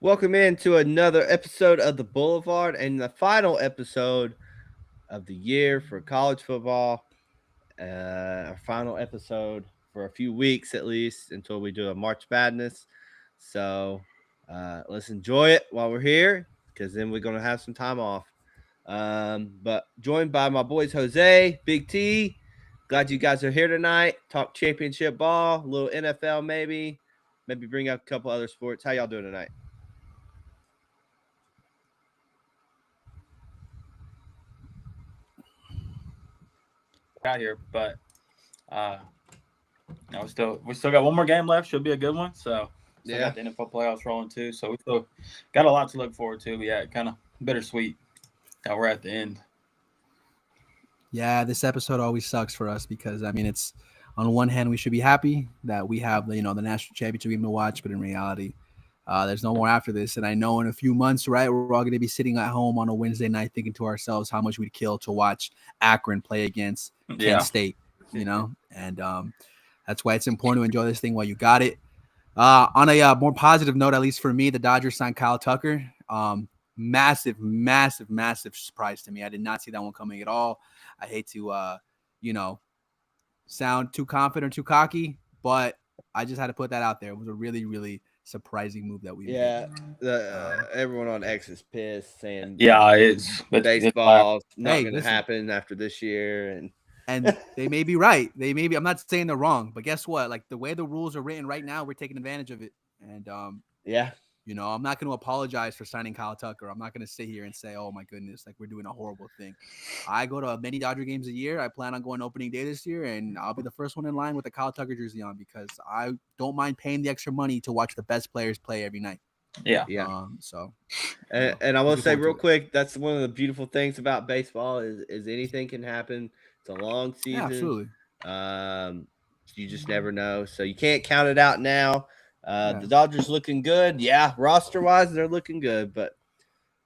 Welcome into another episode of the Boulevard and the final episode of the year for college football. Our final episode for a few weeks at least until we do a March Madness. So let's enjoy it while we're here because then we're going to have some time off. But joined by my boys Jose, Big T. Glad you guys are here tonight. Talk championship ball, a little NFL maybe bring up a couple other sports. How y'all doing tonight? Out here, but we still got one more game left. Should be a good one. So still got the NFL playoffs rolling too. So we still got a lot to look forward to. But yeah, kind of bittersweet that we're at the end. Yeah, this episode always sucks for us because it's on one hand we should be happy that we have the national championship game to watch, but in reality, there's no more after this. And I know in a few months, right, we're all going to be sitting at home on a Wednesday night thinking to ourselves how much we'd kill to watch Akron play against Kent State, and that's why it's important to enjoy this thing while you got it. On a more positive note, at least for me, the Dodgers signed Kyle Tucker. Massive surprise to me. I did not see that one coming at all. I hate to, sound too confident or too cocky, but I just had to put that out there. It was a really, really surprising move that we made. Everyone on X is pissed saying it's baseball's not going to happen after this year, and they may be right. I'm not saying they're wrong, but guess what? Like the way the rules are written right now, we're taking advantage of it. And I'm not going to apologize for signing Kyle Tucker. I'm not going to sit here and say, oh my goodness, like we're doing a horrible thing. I go to many Dodger games a year. I plan on going opening day this year, and I'll be the first one in line with a Kyle Tucker jersey on because I don't mind paying the extra money to watch the best players play every night. Yeah. And I will say real quick, that's one of the beautiful things about baseball is anything can happen. It's a long season. Yeah, absolutely. You just never know. So you can't count it out now. The Dodgers looking good. Yeah, roster-wise, they're looking good, but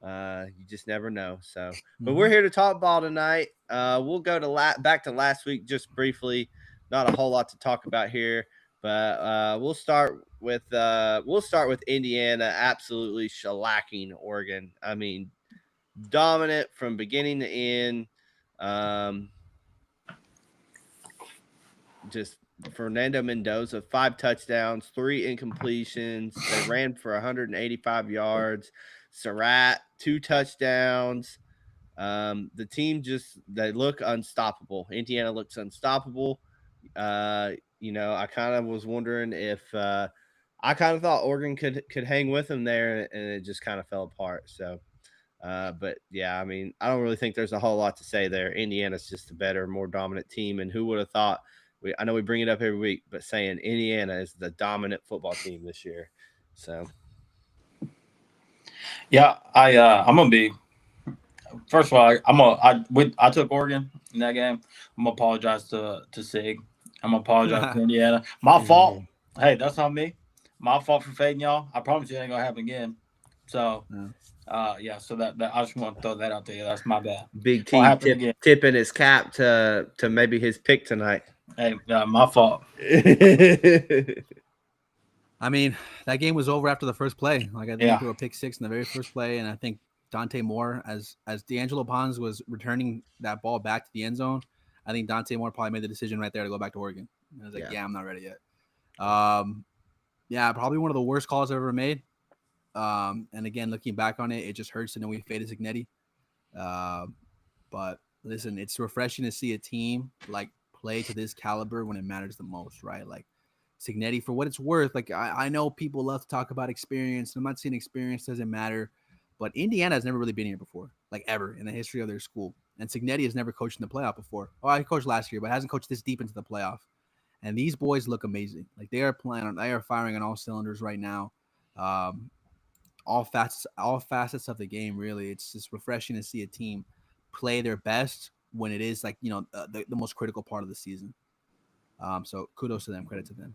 you just never know. So, but we're here to talk ball tonight. We'll go to back to last week just briefly. Not a whole lot to talk about here, but we'll start with Indiana absolutely shellacking Oregon. I mean, dominant from beginning to end. Just Fernando Mendoza, 5 touchdowns, 3 incompletions. They ran for 185 yards. Surratt, 2 touchdowns. The team they look unstoppable. Indiana looks unstoppable. I kind of was wondering if I kind of thought Oregon could hang with them there, and it just kind of fell apart. So, but yeah, I mean, I don't really think there's a whole lot to say there. Indiana's just a better, more dominant team, and who would have thought? I know we bring it up every week, but saying Indiana is the dominant football team this year. So, yeah, I'm gonna be. First of all, I took Oregon in that game. I'm gonna apologize to Sig. I'm gonna apologize to Indiana. My fault. Hey, that's not me. My fault for fading y'all. I promise you it ain't gonna happen again. So, so that I just want to throw that out there. That's my bad. Big T tipping his cap to maybe his pick tonight. Hey, my fault. I mean, that game was over after the first play. Like I think they threw a pick 6 in the very first play, and I think Dante Moore, as D'Angelo Pons was returning that ball back to the end zone, I think Dante Moore probably made the decision right there to go back to Oregon. And I was like, I'm not ready yet. Probably one of the worst calls I've ever made. And again, looking back on it, it just hurts to know we faded Cignetti. But listen, it's refreshing to see a team like play to this caliber when it matters the most, right? Like Cignetti, for what it's worth, like I know people love to talk about experience. I'm not saying experience doesn't matter, but Indiana has never really been here before, like ever in the history of their school. And Cignetti has never coached in the playoff before. Oh, I coached last year, but hasn't coached this deep into the playoff. And these boys look amazing. Like they are firing on all cylinders right now. All facets of the game, really. It's just refreshing to see a team play their best when it is like, the most critical part of the season. So kudos to them, credit to them.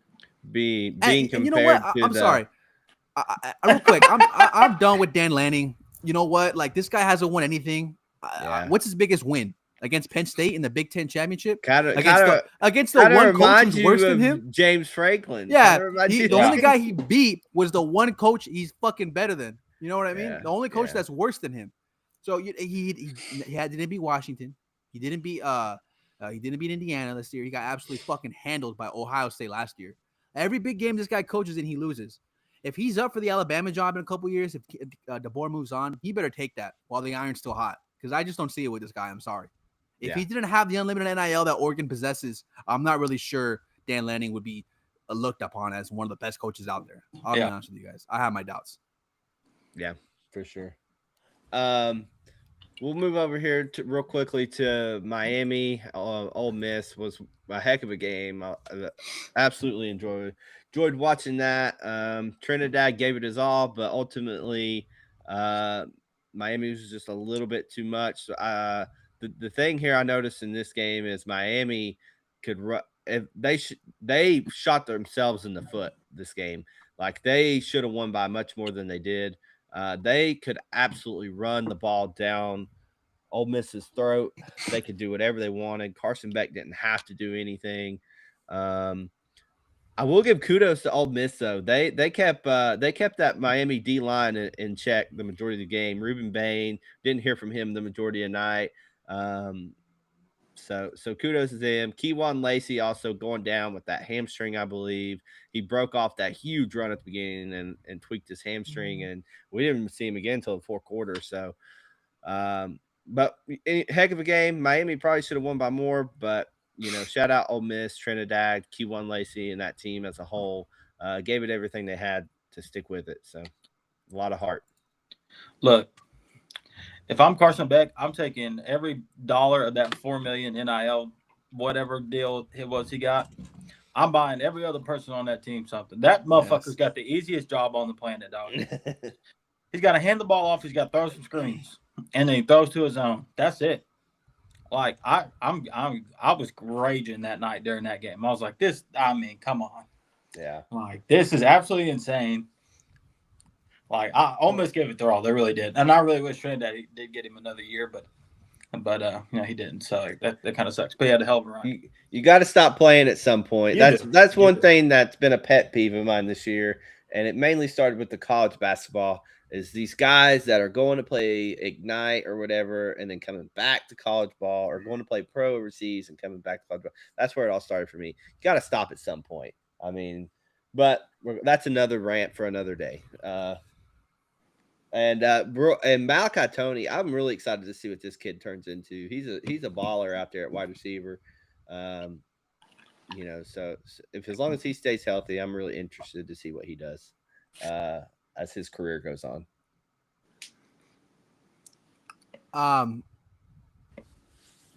Being compared, you know what? I'm sorry. Real quick, I'm done with Dan Lanning. You know what? Like this guy hasn't won anything. What's his biggest win? against Penn State in the Big Ten championship. Kind of Against the one coach who's worse than him. James Franklin. Yeah, the only guy he beat was the one coach he's fucking better than. You know what I mean? Yeah, the only coach that's worse than him. So he didn't beat Washington. He didn't beat Indiana this year. He got absolutely fucking handled by Ohio State last year. Every big game this guy coaches in, he loses. If he's up for the Alabama job in a couple years, if DeBoer moves on, he better take that while the iron's still hot. Because I just don't see it with this guy. I'm sorry. If he didn't have the unlimited NIL that Oregon possesses, I'm not really sure Dan Lanning would be looked upon as one of the best coaches out there. I'll be honest with you guys. I have my doubts. Yeah, for sure. We'll move over here real quickly to Miami. Ole Miss was a heck of a game. I absolutely enjoyed watching that. Trinidad gave it his all, but ultimately, Miami was just a little bit too much. The thing here I noticed in this game is Miami could run. If they shot themselves in the foot this game. Like they should have won by much more than they did. They could absolutely run the ball down Ole Miss's throat. They could do whatever they wanted. Carson Beck didn't have to do anything. I will give kudos to Ole Miss though. They kept that Miami D line in check the majority of the game. Reuben Bain, didn't hear from him the majority of the night. So kudos to them. Keywan Lacey also going down with that hamstring, I believe. He broke off that huge run at the beginning and tweaked his hamstring, and we didn't see him again until the fourth quarter. So, but heck of a game. Miami probably should have won by more, but shout out Ole Miss, Trinidad, Keywan Lacey, and that team as a whole gave it everything they had to stick with it. So, a lot of heart. Look. If I'm Carson Beck, I'm taking every dollar of that $4 million NIL, whatever deal it was he got. I'm buying every other person on that team something. That motherfucker's got the easiest job on the planet, dog. He's got to hand the ball off. He's got to throw some screens, and then he throws to his own. That's it. Like I was raging that night during that game. I was like, this. I mean, come on. Yeah. Like this is absolutely insane. Like I almost gave it their all, they really did, and I really wish Trinidad did get him another year, but he didn't. So that kind of sucks. But he had a hell of a run. You got to stop playing at some point. That's one thing that's been a pet peeve of mine this year, and it mainly started with the college basketball. Is these guys that are going to play Ignite or whatever, and then coming back to college ball, or going to play pro overseas and coming back to college ball. That's where it all started for me. You got to stop at some point. I mean, but that's another rant for another day. And Malachi Tony, I'm really excited to see what this kid turns into. He's a baller out there at wide receiver. So if as long as he stays healthy, I'm really interested to see what he does as his career goes on.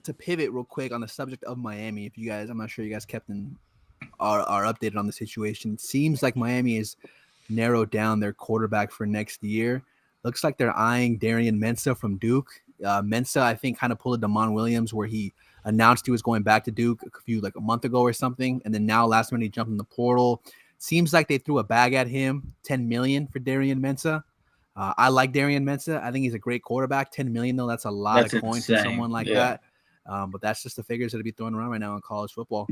To pivot real quick on the subject of Miami, I'm not sure you guys are updated on the situation. It seems like Miami has narrowed down their quarterback for next year. Looks like they're eyeing Darian Mensah from Duke. Mensah, I think, kind of pulled a Damon Williams where he announced he was going back to Duke a month ago or something, and then now last minute he jumped in the portal. Seems like they threw a bag at him, $10 million for Darian Mensah. I like Darian Mensah. I think he's a great quarterback. $10 million though, that's a lot of coins for someone like that. But that's just the figures that are be thrown around right now in college football.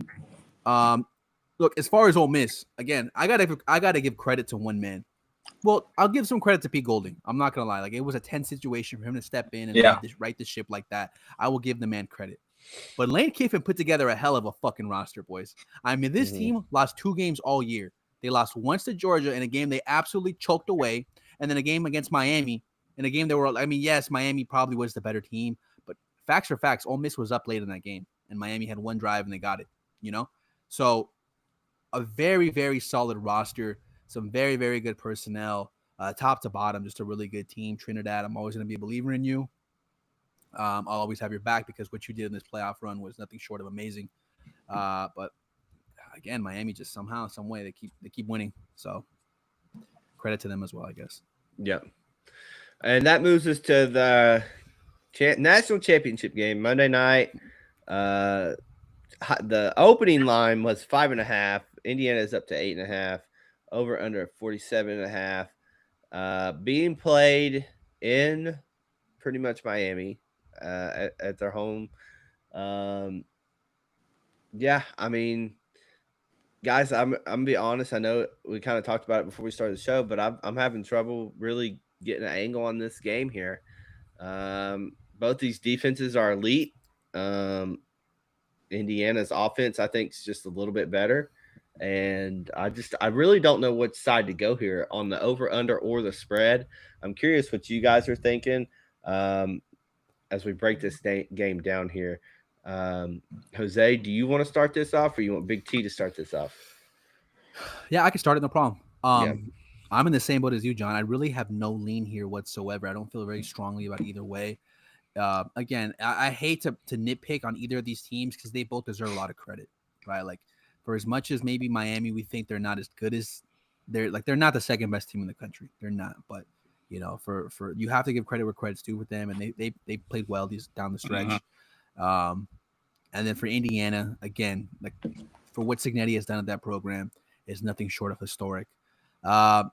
Look, as far as Ole Miss, again, I gotta give credit to one man. Well, I'll give some credit to Pete Golding. I'm not gonna lie; like it was a tense situation for him to step in and right the ship like that. I will give the man credit. But Lane Kiffin put together a hell of a fucking roster, boys. I mean, this team lost 2 games all year. They lost once to Georgia in a game they absolutely choked away, and then a game against Miami in a game they were. I mean, yes, Miami probably was the better team, but facts are facts. Ole Miss was up late in that game, and Miami had one drive and they got it. So a very, very solid roster. Some very, very good personnel, top to bottom, just a really good team. Trinidad, I'm always going to be a believer in you. I'll always have your back because what you did in this playoff run was nothing short of amazing. But again, Miami just somehow, some way, they keep winning. So credit to them as well, I guess. Yeah, and that moves us to the national championship game Monday night. The opening line was 5.5. Indiana's up to 8.5. Over under 47.5. Being played in pretty much Miami at their home. Um, yeah, I mean, guys, I'm gonna be honest. I know we kind of talked about it before we started the show, but I'm having trouble really getting an angle on this game here. Both these defenses are elite. Um, Indiana's offense, I think, is just a little bit better. And I really don't know which side to go here on the over, under, or the spread. I'm curious what you guys are thinking as we break this game down here. Jose, do you want to start this off, or you want Big T to start this off? Yeah, I can start it, no problem. Yeah. I'm in the same boat as you, John. I really have no lean here whatsoever. I don't feel very strongly about either way. Again, I hate to nitpick on either of these teams because they both deserve a lot of credit, right? Like, for as much as maybe Miami, we think they're not as good as they're not the second best team in the country. They're not, but for you have to give credit where credit's due with them, and they played well these down the stretch. And then for Indiana, again, like for what Cignetti has done at that program is nothing short of historic. 8.5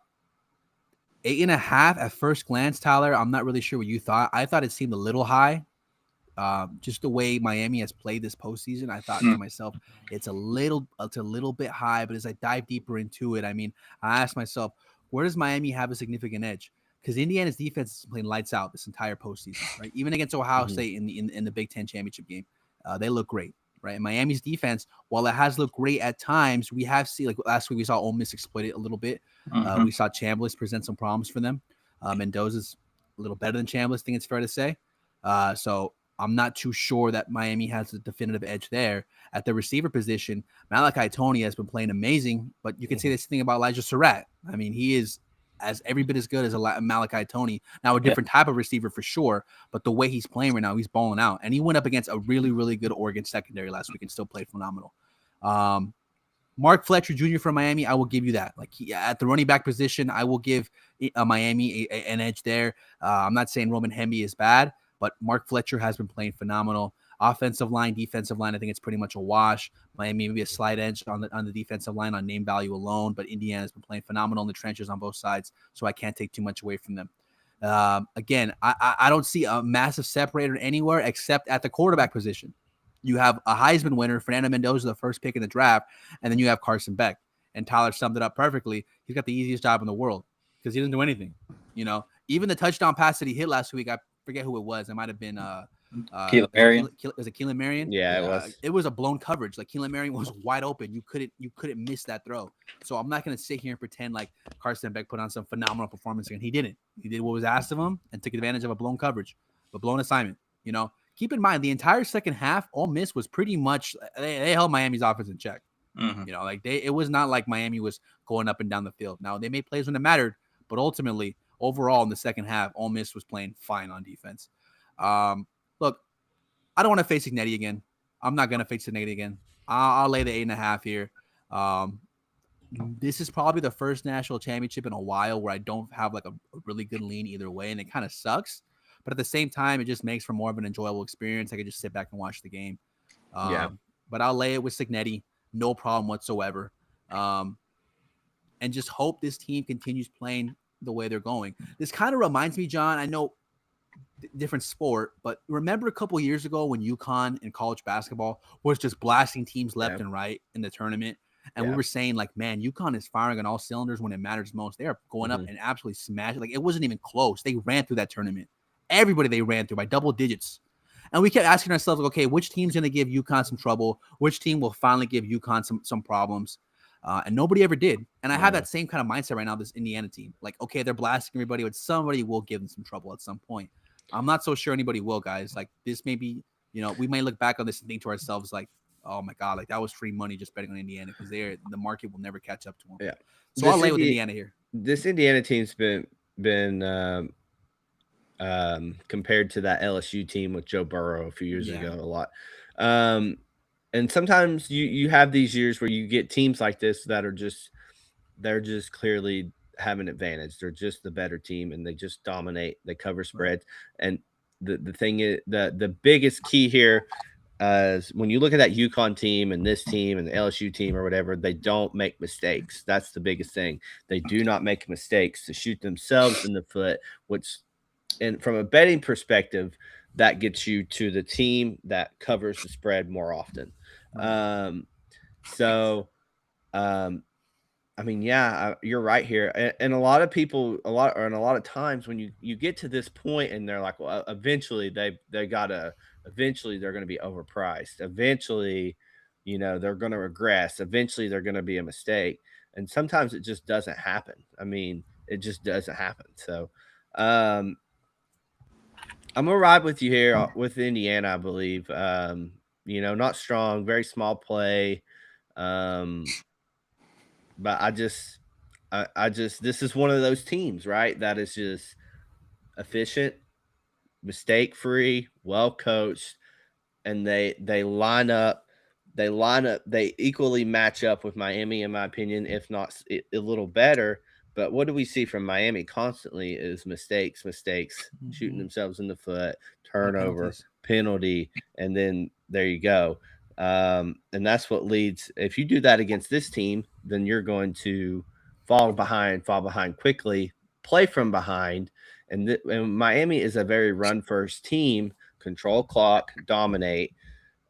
at first glance, Tyler. I'm not really sure what you thought. I thought it seemed a little high. Just the way Miami has played this postseason, I thought to myself, it's a little bit high. But as I dive deeper into it, I mean, I asked myself, where does Miami have a significant edge? Because Indiana's defense is playing lights out this entire postseason, right? Even against Ohio State in the Big Ten championship game, they look great, right? And Miami's defense, while it has looked great at times, we have seen, like last week we saw Ole Miss exploit it a little bit. We saw Chambliss present some problems for them. Mendoza's a little better than Chambliss, I think it's fair to say. So I'm not too sure that Miami has a definitive edge there. At the receiver position, Malachi Tony has been playing amazing, but you can say this thing about Elijah Surratt. I mean, he is as every bit as good as Malachi Tony. Now, a different type of receiver for sure, but the way he's playing right now, he's balling out. And he went up against a really, really good Oregon secondary last week and still played phenomenal. Mark Fletcher Jr. from Miami, I will give you that. Like at the running back position, I will give Miami an edge there. I'm not saying Roman Hemby is bad, but Mark Fletcher has been playing phenomenal. Offensive line, defensive line, I think it's pretty much a wash. Miami maybe a slight edge on the defensive line on name value alone, but Indiana's been playing phenomenal in the trenches on both sides, so I can't take too much away from them. Again, I don't see a massive separator anywhere except at the quarterback position. You have a Heisman winner, Fernando Mendoza, the first pick in the draft, and then you have Carson Beck. And Tyler summed it up perfectly. He's got the easiest job in the world because he doesn't do anything. Even the touchdown pass that he hit last week, I forget who it was. It might have been Keelan Marion. Was it Keelan Marion? Yeah, it was. It was a blown coverage. Like Keelan Marion was wide open. You couldn't miss that throw. So I'm not going to sit here and pretend like Carson Beck put on some phenomenal performance again. He didn't. He did what was asked of him and took advantage of a blown coverage, a blown assignment. Keep in mind the entire second half, Ole Miss was pretty much they held Miami's offense in check. It was not like Miami was going up and down the field. Now they made plays when it mattered, but ultimately, overall in the second half, Ole Miss was playing fine on defense. Look, I don't want to face Cignetti again. I'm not going to face Cignetti again. I'll lay the 8.5 here. This is probably the first national championship in a while where I don't have like a really good lean either way, and it kind of sucks. But at the same time, it just makes for more of an enjoyable experience. I could just sit back and watch the game. But I'll lay it with Cignetti. No problem whatsoever. And just hope this team continues playing the way they're going. This kind of reminds me, John, I know different sport, but remember a couple years ago when UConn in college basketball was just blasting teams left and right in the tournament? And we were saying, like, man, UConn is firing on all cylinders when it matters most. They are going up and absolutely smashing. Like, it wasn't even close. They ran through that tournament. Everybody they ran through by double digits. And we kept asking ourselves, like, okay, which team's going to give UConn some trouble? Which team will finally give UConn some problems? And nobody ever did. And I have that same kind of mindset right now, this Indiana team. Like, okay, they're blasting everybody, but somebody will give them some trouble at some point. I'm not so sure anybody will, guys. Like, this may be, we may look back on this and think to ourselves, like, oh, my God, like, that was free money just betting on Indiana because the market will never catch up to them. Yeah. So I'll lay with Indiana here. This Indiana team's been compared to that LSU team with Joe Burrow a few years ago a lot. And sometimes you have these years where you get teams like this that are they're just clearly have an advantage. They're just the better team and they just dominate. They cover spreads. And the thing is, the biggest key here is when you look at that UConn team and this team and the LSU team or whatever, they don't make mistakes. That's the biggest thing. They do not make mistakes to shoot themselves in the foot, which, and from a betting perspective, that gets you to the team that covers the spread more often. Right. So, I mean, yeah, you're right here, and a lot of people, a lot of times when you get to this point, and they're like, well, eventually eventually they're going to be overpriced. Eventually, they're going to regress. Eventually, they're going to be a mistake, and sometimes it just doesn't happen. I mean, it just doesn't happen. So, I'm gonna ride with you here with Indiana. I believe, not strong, very small play. Um, but I just this is one of those teams, right? That is just efficient, mistake free, well coached, and they equally match up with Miami, in my opinion, if not a little better. But what do we see from Miami constantly is mistakes, shooting themselves in the foot, turnover, penalty, and then there you go. And that's what leads. If you do that against this team, then you're going to fall behind quickly, play from behind. And Miami is a very run first team, control clock, dominate.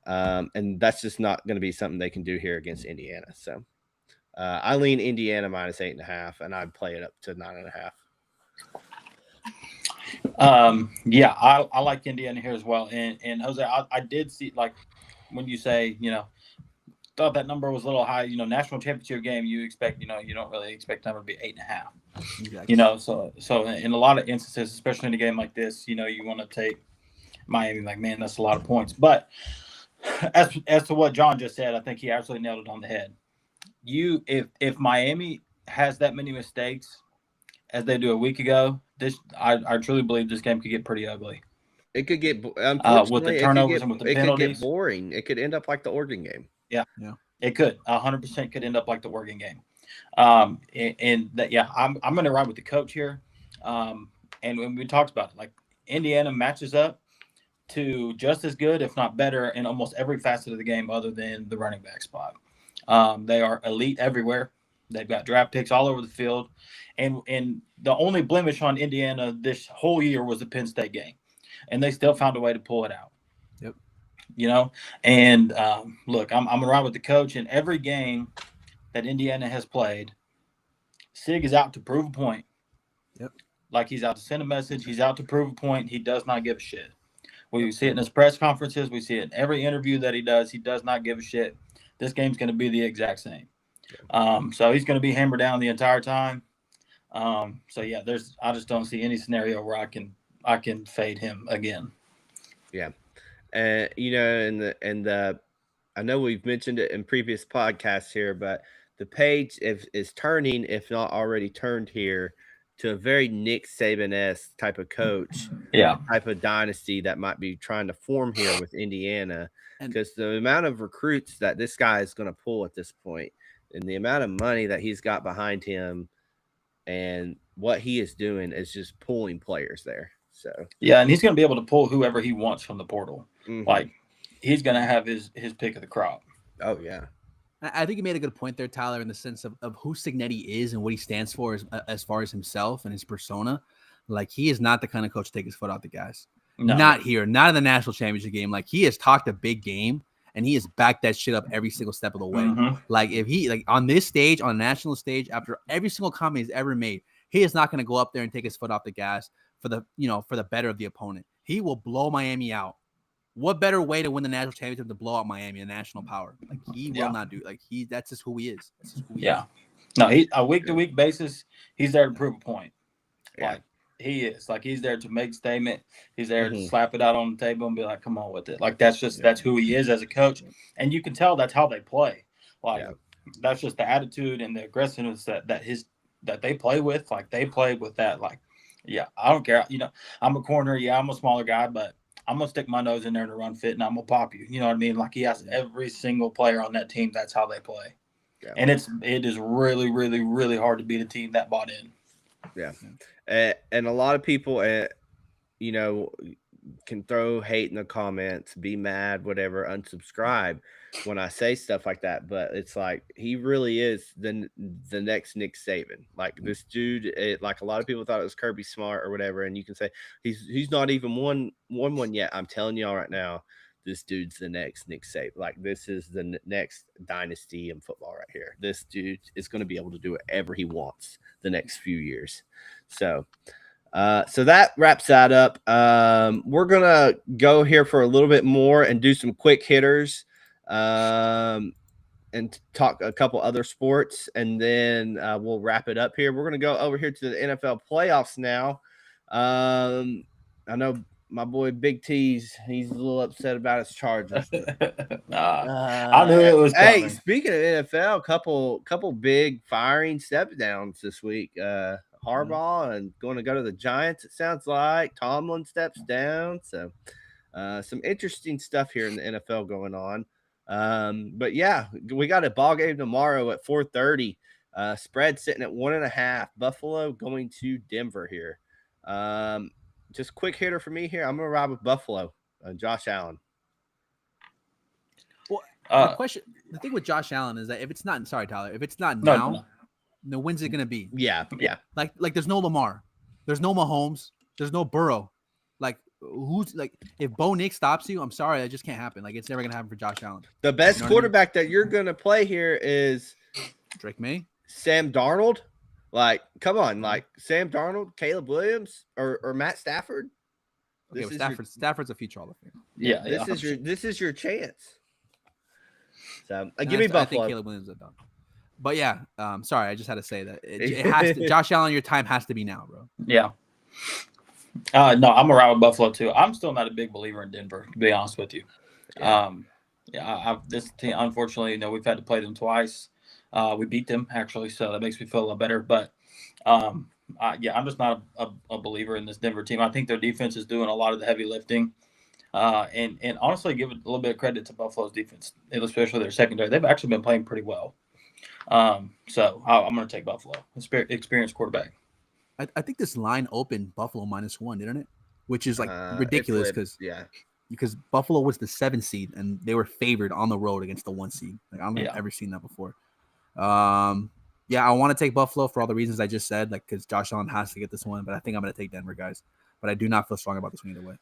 And that's just not going to be something they can do here against Indiana. So I lean Indiana -8.5, and I'd play it up to 9.5. Yeah, I like Indiana here as well. And Jose, I did see, like, when you say, thought that number was a little high, national championship game, you expect, you don't really expect them to be 8.5. Exactly. So in a lot of instances, especially in a game like this, you want to take Miami, like, man, that's a lot of points. But as to what John just said, I think he absolutely nailed it on the head. If Miami has that many mistakes as they do a week ago, I truly believe this game could get pretty ugly. It could get, unfortunately, with the turnovers and with the penalties. It could get boring. It could end up like the Oregon game. Yeah. It could 100% could end up like the Oregon game. And that, yeah, I'm going to ride with the coach here. And when we talked about it, like, Indiana matches up to just as good, if not better, in almost every facet of the game other than the running back spot. They are elite everywhere. They've got draft picks all over the field. And the only blemish on Indiana this whole year was the Penn State game. And they still found a way to pull it out. Yep. And look, I'm going to ride with the coach. In every game that Indiana has played, Sig is out to prove a point. Yep. Like, he's out to send a message. He's out to prove a point. He does not give a shit. We see it in his press conferences. We see it in every interview that he does. He does not give a shit. This game's going to be the exact same. So he's going to be hammered down the entire time. So yeah, I just don't see any scenario where I can fade him again. Yeah, and I know we've mentioned it in previous podcasts here, but the page is turning, if not already turned here, to a very Nick Saban-esque type of coach, type of dynasty that might be trying to form here with Indiana, because the amount of recruits that this guy is going to pull at this point, and the amount of money that he's got behind him, and what he is doing is just pulling players there. So yeah, and he's going to be able to pull whoever he wants from the portal. Mm-hmm. Like, he's going to have his pick of the crop. Oh yeah. I think you made a good point there, Tyler, in the sense of who Cignetti is and what he stands for as far as himself and his persona. Like, he is not the kind of coach to take his foot off the gas. No. Not here, not in the national championship game. Like, he has talked a big game, and he has backed that shit up every single step of the way. Mm-hmm. Like, if he, like, on this stage, on a national stage, after every single comment he's ever made, he is not going to go up there and take his foot off the gas for the better of the opponent. He will blow Miami out. What better way to win the national championship to blow out Miami, a national power? Like, he will not do. Like, that's just who he is. That's just who he is. No, he a week to week basis, he's there to prove a point. Yeah. Like, he is. Like, he's there to make a statement. He's there to slap it out on the table and be like, "Come on with it." Like, that's who he is as a coach, and you can tell that's how they play. Like, that's just the attitude and the aggressiveness that they play with. Like, they play with that. Like, yeah, I don't care. I'm a corner. Yeah, I'm a smaller guy, but I'm going to stick my nose in there to run fit, and I'm going to pop you. You know what I mean? Like, he has every single player on that team. That's how they play. Yeah. And it is really, really, really hard to beat a team that bought in. Yeah. And a lot of people, can throw hate in the comments, be mad, whatever, unsubscribe when I say stuff like that. But it's like he really is the next Nick Saban. Like this dude, like a lot of people thought it was Kirby Smart or whatever, and you can say he's not even one yet. I'm telling y'all right now, this dude's the next Nick Saban. Like this is the next dynasty in football right here. This dude is going to be able to do whatever he wants the next few years. So that wraps that up. We're gonna go here for a little bit more and do some quick hitters, and talk a couple other sports, and then we'll wrap it up here. We're gonna go over here to the NFL playoffs now. I know my boy Big T's, he's a little upset about his Chargers. I knew it was coming. Hey, speaking of NFL, couple big firing step downs this week. Harbaugh and going to go to the Giants, it sounds like. Tomlin steps down. So some interesting stuff here in the NFL going on. But yeah, we got a ball game tomorrow at 4:30. Spread sitting at 1.5. Buffalo going to Denver here. Just quick hitter for me here. I'm going to ride with Buffalo. Josh Allen. Well, the thing with Josh Allen is that if it's not, sorry, Tyler, if it's not now, when's it going to be? Yeah. Like there's no Lamar. There's no Mahomes. There's no Burrow. Like, who's like, if Bo Nick stops you, I'm sorry, that just can't happen. Like, it's never going to happen for Josh Allen. The best quarterback that you're going to play here is Drake May, Sam Darnold. Like, come on, like Sam Darnold, Caleb Williams, or Matt Stafford. Okay, Stafford's a future Hall of Fame. Yeah, this is your chance. So give me Buffalo. I think Caleb Williams is done. But yeah, sorry, I just had to say that it has to. Josh Allen, your time has to be now, bro. Yeah. No, I'm around with Buffalo too. I'm still not a big believer in Denver, to be honest with you. This team, unfortunately, we've had to play them twice. We beat them actually, so that makes me feel a lot better. But I'm just not a believer in this Denver team. I think their defense is doing a lot of the heavy lifting. And honestly, give it a little bit of credit to Buffalo's defense, especially their secondary. They've actually been playing pretty well. So I'm going to take Buffalo, experienced quarterback. I think this line opened Buffalo -1, didn't it? Which is like ridiculous because Buffalo was the 7th seed and they were favored on the road against the 1 seed. Like I've never seen that before. I want to take Buffalo for all the reasons I just said, like because Josh Allen has to get this one, but I think I'm going to take Denver, guys. But I do not feel strong about this one either way.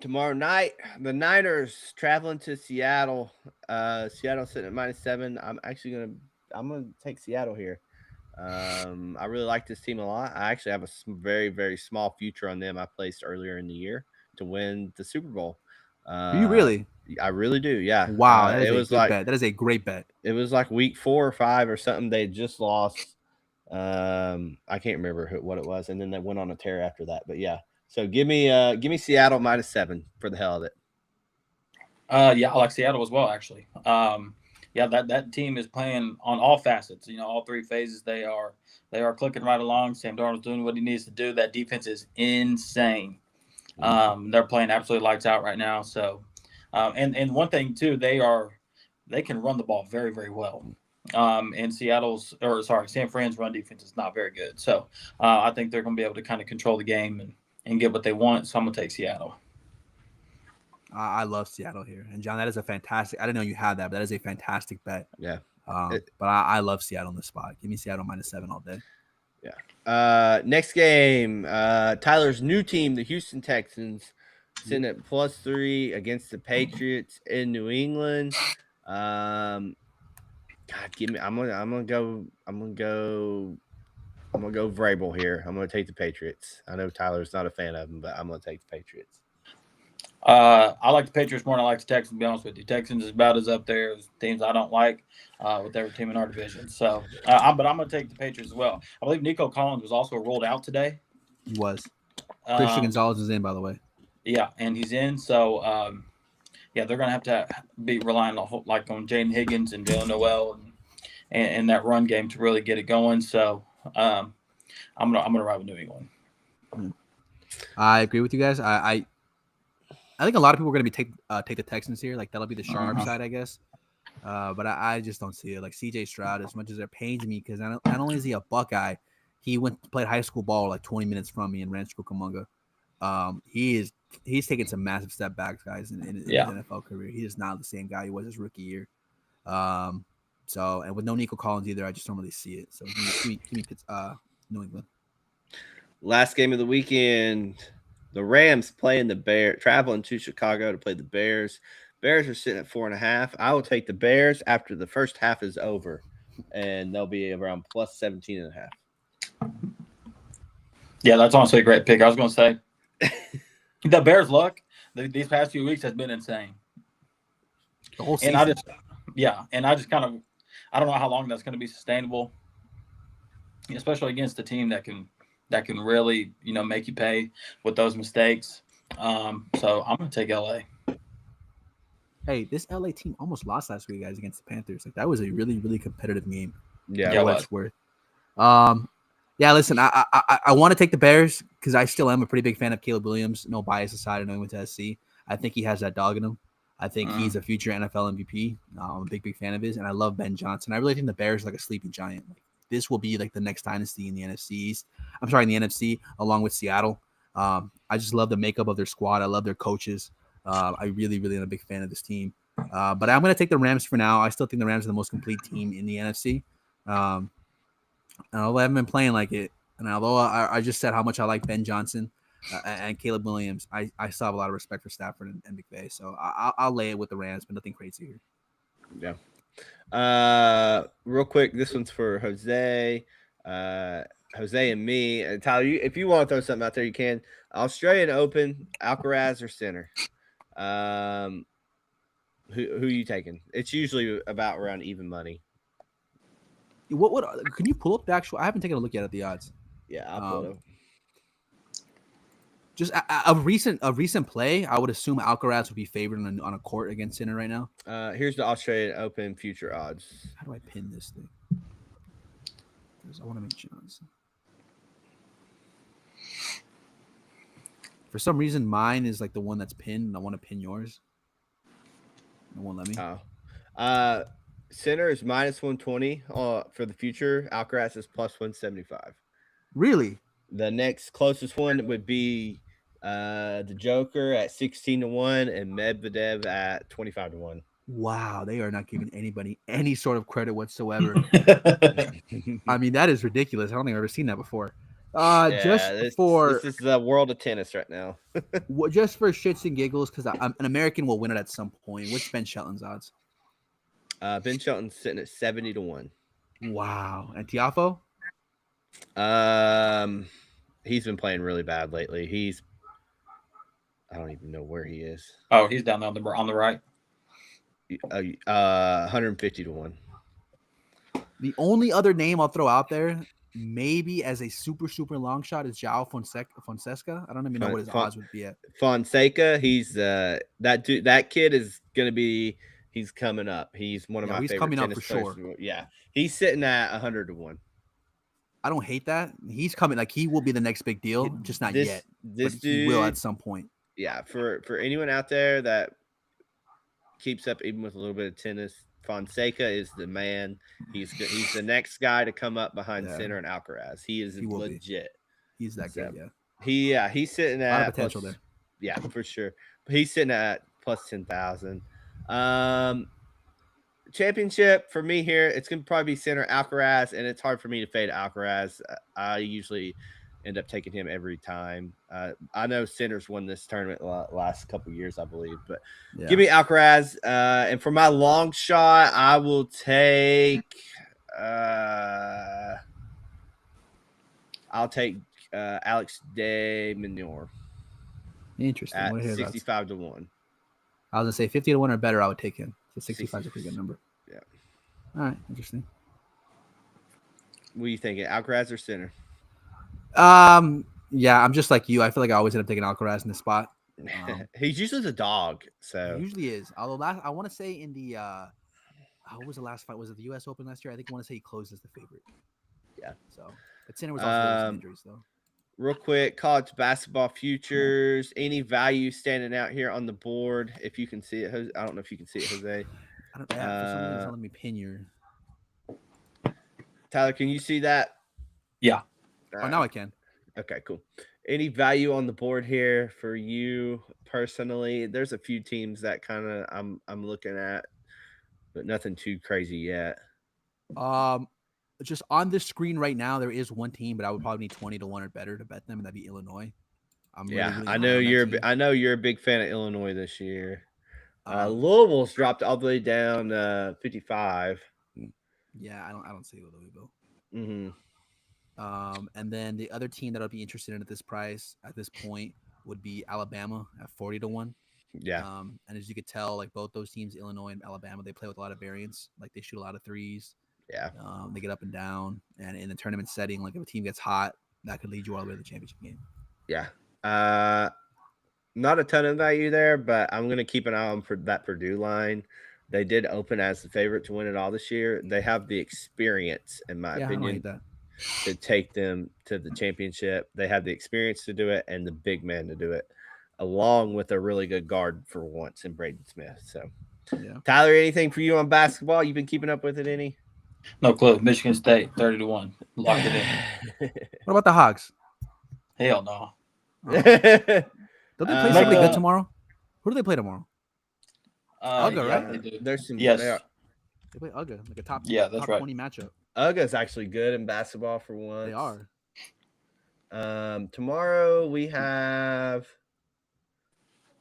Tomorrow night, the Niners traveling to Seattle. Seattle sitting at -7. I'm gonna take Seattle here. I really like this team a lot. I actually have a very, very small future on them. I placed earlier in the year to win the Super Bowl. Do you really? I really do. Yeah. Wow. That is a great bet. It was like week 4 or 5 or something. They just lost. I can't remember what it was, and then they went on a tear after that. But yeah. So give me Seattle -7 for the hell of it. I like Seattle as well, actually. That team is playing on all facets. All 3 phases. They are clicking right along. Sam Darnold's doing what he needs to do. That defense is insane. They're playing absolutely lights out right now. So, and one thing too, they can run the ball very, very well. And San Fran's run defense is not very good. So, I think they're going to be able to kind of control the game and get what they want. So I'm going to take Seattle. I love Seattle here. And John, that is a fantastic, I didn't know you had that, but that is a fantastic bet. Yeah. But I love Seattle in this spot. Give me Seattle -7 all day. Yeah. Next game, Tyler's new team, the Houston Texans, sitting at +3 against the Patriots in New England. God, give me. I'm gonna go Vrabel here. I'm gonna take the Patriots. I know Tyler's not a fan of them, but I'm gonna take the Patriots. I like the Patriots more than I like the Texans, to be honest with you. Texans is about as up there as teams I don't like with every team in our division. So, but I'm going to take the Patriots as well. I believe Nico Collins was also rolled out today. He was. Christian Gonzalez is in, by the way. Yeah, and he's in. So, they're going to have to be relying on Jaden Higgins and Jalen Noel and that run game to really get it going. So, I'm gonna ride with New England. I agree with you guys. I think a lot of people are going to take the Texans here. Like, that'll be the sharp side, I guess. But I just don't see it. Like, C.J. Stroud, as much as it pains me, because not only is he a Buckeye, he played high school ball like 20 minutes from me in Rancho Cucamonga. He's taken some massive step backs, guys, in his NFL career. He is not the same guy he was his rookie year. So and with no Nico Collins either, I just don't really see it. So give me New England. Last game of the weekend, the Rams playing the Bears, traveling to Chicago to play the Bears. Bears are sitting at 4.5. I will take the Bears after the first half is over, and they'll be around plus 17.5. Yeah, that's honestly a great pick. I was going to say the Bears' luck these past few weeks has been insane. The whole season. And I just kind of I don't know how long that's going to be sustainable, especially against a team that can really make you pay with those mistakes. So I'm going to take LA. Hey, this LA team almost lost last week, guys, against the Panthers. Like that was a really, really competitive game. Yeah, what it's worth. Yeah, listen, I want to take the Bears because I still am a pretty big fan of Caleb Williams. No bias aside, I know he went to SC. I think he has that dog in him. I think he's a future NFL MVP. I'm a big fan of his, and I love Ben Johnson. I really think the Bears are like a sleeping giant. Like, this will be like the next dynasty in the NFC East. I'm sorry, in the NFC, along with Seattle. I just love the makeup of their squad. I love their coaches. I really, really am a big fan of this team. But I'm going to take the Rams for now. I still think the Rams are the most complete team in the NFC. And although I haven't been playing like it, and although I just said how much I like Ben Johnson and Caleb Williams, I still have a lot of respect for Stafford and McVay. So I'll lay it with the Rams, but nothing crazy here. Yeah. Real quick, this one's for Jose. Jose and me. And Tyler, if you want to throw something out there, you can. Australian Open, Alcaraz or Sinner? Who are you taking? It's usually about around even money. What can you pull up the actual? I haven't taken a look yet at the odds. Yeah, I'll pull it up. Just a recent play, I would assume Alcaraz would be favored on a court against Sinner right now. Here's the Australian Open future odds. How do I pin this thing? I want to make odds. For some reason, mine is like the one that's pinned, and I want to pin yours. It won't let me. Oh. Sinner is minus 120 for the future. Alcaraz is plus 175. Really? The next closest one would be the Joker at 16-1 and Medvedev at 25-1. Wow, they are not giving anybody any sort of credit whatsoever. I mean, that is ridiculous. I don't think I've ever seen that before. This is the world of tennis right now. Just for shits and giggles, because an American will win it at some point. What's Ben Shelton's odds? Ben Shelton's sitting at 70-1. Wow. And Tiafoe? He's been playing really bad lately. I don't even know where he is. Oh, he's down on the right. 150-1. The only other name I'll throw out there, maybe as a super long shot, is João Fonseca. I don't even know what his odds would be at. Fonseca, he's that dude. That kid is gonna be. He's coming up. He's one of my favorite. He's coming up for sure. Yeah, he's sitting at 100-1. I don't hate that. He's coming. Like, he will be the next big deal, just not yet. This dude, he will at some point. Yeah, for anyone out there that keeps up even with a little bit of tennis, Fonseca is the man. He's the next guy to come up behind Sinner and Alcaraz. He legit. He's that good. He's sitting at a lot of potential there. Yeah, for sure. But he's sitting at plus 10,000. Championship for me here, it's gonna probably be Sinner Alcaraz, and it's hard for me to fade Alcaraz. I usually end up taking him every time. I know Sinner's won this tournament the last couple of years, I believe, but give me Alcaraz. And for my long shot, I will take Alex de Minaur. Interesting. At 65-1. I was gonna say 50-1 or better. I would take him. So 65 is a pretty good number. Yeah. All right. Interesting. What are you thinking, Alcaraz or Sinner? Yeah, I'm just like you. I feel like I always end up taking Alcaraz in this spot. He's usually the dog, so he usually is. Although I want to say in the what was the last fight? Was it the U.S. Open last year? I think I want to say he closed as the favorite. Yeah. So, but Sinner was also some injuries though. Real quick, college basketball futures. Any value standing out here on the board? If you can see it, I don't know if you can see it, Jose. I don't. For some reason, let me pin your. Tyler, can you see that? Yeah. Oh, now I can. Okay, cool. Any value on the board here for you personally? There's a few teams that kind of I'm looking at, but nothing too crazy yet. Um, just on this screen right now, there is one team, but I would probably need 20 to 1 or better to bet them, and that'd be Illinois. I'm really, Yeah, really I high know on that team. I know you're a big fan of Illinois this year. Um, Louisville's dropped all the way down 55. yeah, I don't see Louisville. Mm-hmm. And then the other team that I'd be interested in at this price at this point would be Alabama at 40 to 1. Yeah, And as you could tell, like both those teams, Illinois and Alabama, they play with a lot of variance. Like they shoot a lot of threes. yeah, They get up and down. And in the tournament setting, like if a team gets hot, that could lead you all the way to the championship game. yeah. Not a ton of value there, but I'm gonna keep an eye on that Purdue line. They did open as the favorite to win it all this year. They have the experience, in my Yeah, I don't hate opinion, that. to take them to the championship. They have the experience to do it and the big man to do it, along with a really good guard for once in Braden Smith. So, Yeah. Tyler, anything for you on basketball? You've been keeping up with it any? No clue. Michigan State 30 to 1. Locked it in. What about the Hogs? Hell no. Don't they play somebody Like, good tomorrow? Who do they play tomorrow? Uga, yeah, right? they do. There's some. Yes. They play Uga, like a top, Yeah, that's top right. 20 matchup. Uga's actually good in basketball for once. They are. Tomorrow we have.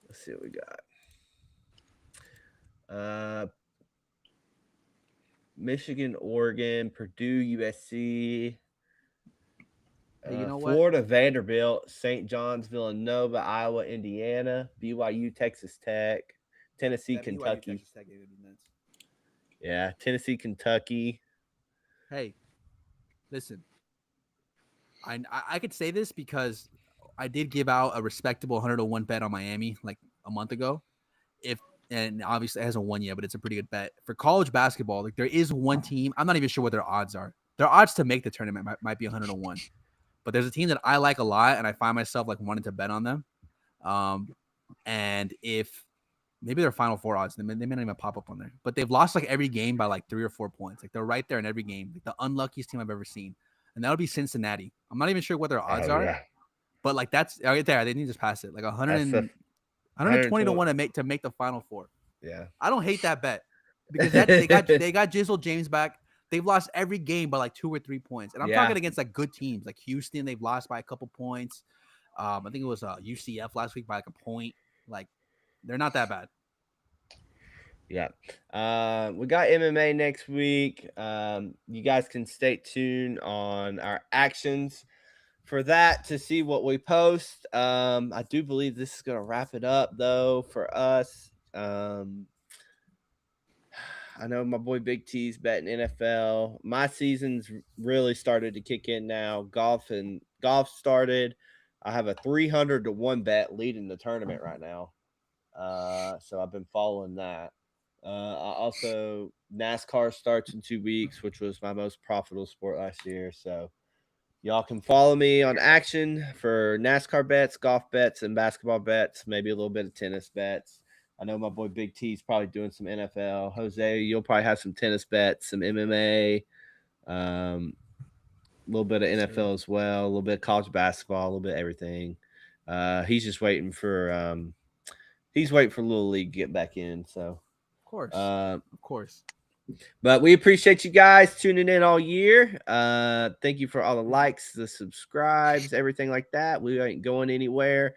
Let's see what we got. Michigan, Oregon, Purdue, USC. Hey, you know what? Florida, Vanderbilt, St. John's, Villanova, Iowa, Indiana, BYU, Texas Tech, Tennessee, That BYU Kentucky. Texas Tech game would be nuts. Yeah, Tennessee, Kentucky. Hey, listen. I could say this because I did give out a respectable 100 to 1 bet on Miami like a month ago. And obviously it hasn't won yet, but it's a pretty good bet. For college basketball, like there is one team, I'm not even sure what their odds are. Their odds to make the tournament might be 100 to 1. But there's a team that I like a lot, and I find myself like wanting to bet on them. And if maybe their Final Four odds, they may not even pop up on there. But they've lost like every game by like 3 or 4 points. Like they're right there in every game. Like the unluckiest team I've ever seen. And that would be Cincinnati. I'm not even sure what their odds are. Yeah. But like that's right there. They need to just pass it. Like 120 to 1 to make the Final Four. Yeah. I don't hate that bet because they got Jizzle James back. They've lost every game by like 2 or 3 points. And I'm talking against like good teams like Houston. They've lost by a couple points. I think it was UCF last week by like a point. Like they're not that bad. Yeah. We got MMA next week. You guys can stay tuned on our actions for that to see what we post. I do believe this is going to wrap it up though for us. I know my boy Big T's betting NFL. My season's really started to kick in now. Golf started. I have a 300 to 1 bet leading the tournament right now. So I've been following that. Also, NASCAR starts in 2 weeks, which was my most profitable sport last year. So y'all can follow me on action for NASCAR bets, golf bets, and basketball bets, maybe a little bit of tennis bets. I know my boy Big T's probably doing some NFL. Jose, you'll probably have some tennis bets, some MMA, a little bit of NFL as well, a little bit of college basketball, a little bit of everything. He's just waiting for Little League to get back in. So, of course. But we appreciate you guys tuning in all year. Thank you for all the likes, the subscribes, everything like that. We ain't going anywhere.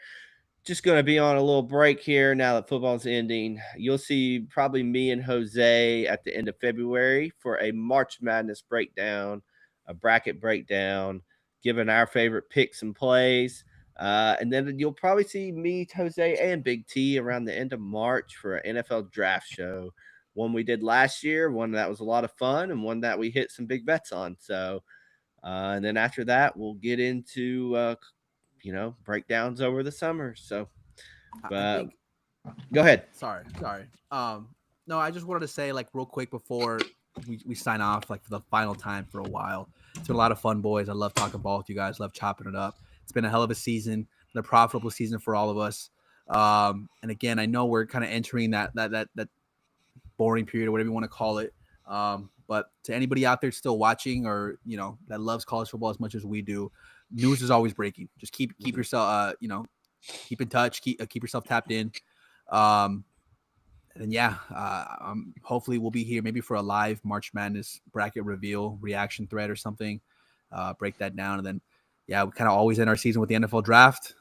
Just going to be on a little break here now that football's ending. You'll see probably me and Jose at the end of February for a March Madness breakdown, a bracket breakdown, giving our favorite picks and plays. And then you'll probably see me, Jose, and Big T around the end of March for an NFL draft show. One we did last year, one that was a lot of fun, and one that we hit some big bets on. So, and then after that, we'll get into breakdowns over the summer. So, but go ahead. Sorry. No, I just wanted to say like real quick before we sign off, like for the final time for a while. It's been a lot of fun, boys. I love talking ball with you guys. Love chopping it up. It's been a hell of a season, a profitable season for all of us. And again, I know we're kind of entering that boring period or whatever you want to call it. But to anybody out there still watching or, that loves college football as much as we do, news is always breaking. Just keep yourself, keep in touch, keep yourself tapped in. And yeah, hopefully we'll be here maybe for a live March Madness bracket reveal reaction thread or something. Break that down, and then we kind of always end our season with the NFL draft.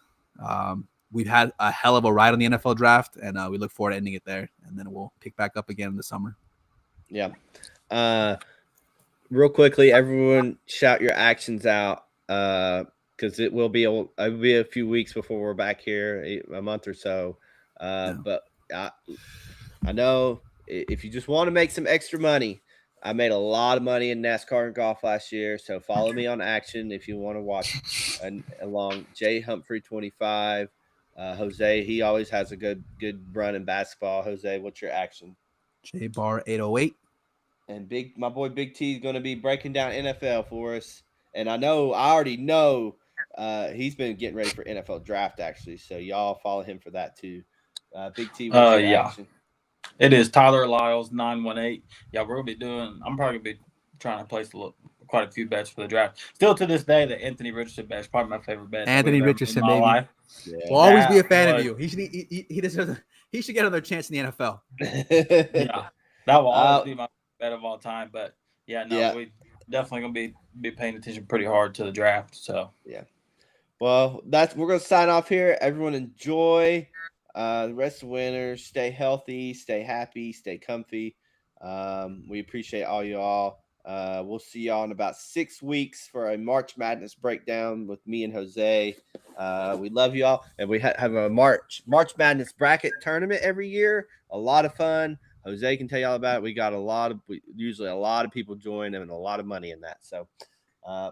We've had a hell of a ride on the NFL draft, and we look forward to ending it there. And then we'll pick back up again in the summer. Yeah. Real quickly, everyone shout your actions out because it will be a few weeks before we're back here, a month or so. But I know if you just want to make some extra money, I made a lot of money in NASCAR and golf last year. So follow me on Action if you want to watch along. Jay Humphrey 25. Jose, he always has a good run in basketball. Jose, what's your action? J Bar 808. And my boy Big T is going to be breaking down NFL for us. And I already know he's been getting ready for NFL draft actually. So y'all follow him for that too. Big T, what's your action? It is Tyler Lyles 918. Yeah, we're gonna be doing. I'm probably gonna be trying to place quite a few bets for the draft. Still to this day, the Anthony Richardson bet is probably my favorite bet. Anthony Richardson, baby. Life. Yeah. We'll always be a fan of you. He deserves. He should get another chance in the NFL. Yeah, that will always be my bet of all time. But we definitely gonna be paying attention pretty hard to the draft. So yeah. Well, we're gonna sign off here. Everyone enjoy the rest of the winter. Stay healthy, stay happy, stay comfy. We appreciate all y'all. We'll see y'all in about 6 weeks for a March Madness breakdown with me and Jose. We love y'all, and we have a March Madness bracket tournament every year. A lot of fun. Jose can tell y'all about it. We got usually a lot of people join and a lot of money in that. So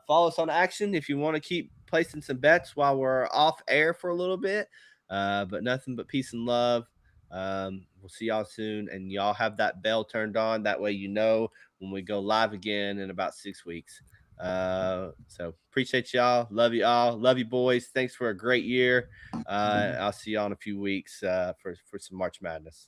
follow us on Action if you want to keep placing some bets while we're off air for a little bit. But nothing but peace and love. We'll see y'all soon, and y'all have that bell turned on. That way you know when we go live again in about 6 weeks. So appreciate y'all. Love you all. Love you, boys. Thanks for a great year. I'll see y'all in a few weeks for some March Madness.